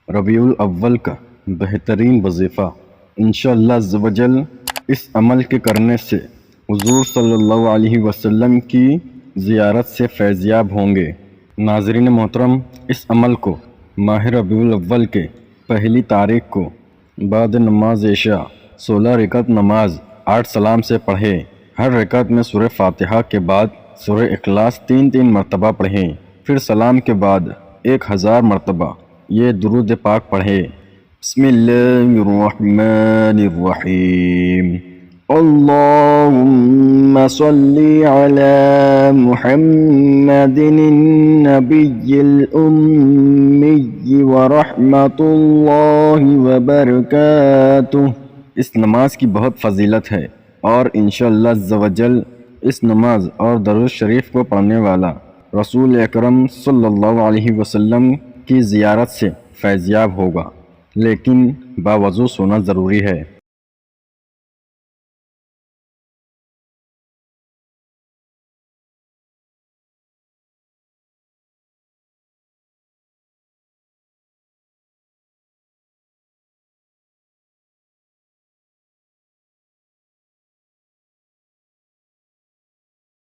ربیع الاول کا بہترین وظیفہ انشاءاللہ عز و جل اس عمل کے کرنے سے حضور صلی اللہ علیہ وسلم کی زیارت سے فیضیاب ہوں گے۔ ناظرین محترم، اس عمل کو ماہ ربیع الاول کے پہلی تاریخ کو بعد نماز عشاء 16 رکعت نماز 8 سلام سے پڑھیں۔ ہر رکعت میں سورہ فاتحہ کے بعد سورہ اخلاص 3 مرتبہ پڑھیں، پھر سلام کے بعد 1000 مرتبہ یہ درود پاک پڑھیں۔ بسم اللہ الرحمن الرحیم، اللہم صلی علی محمد النبی الامی ورحمت اللہ وبرکاتہ۔ اس نماز کی بہت فضیلت ہے اور انشاءاللہ عز و جل اس نماز اور درود شریف کو پڑھنے والا رسول اکرم صلی اللہ علیہ وسلم کی زیارت سے فیضیاب ہوگا، لیکن باوضو سونا ضروری ہے۔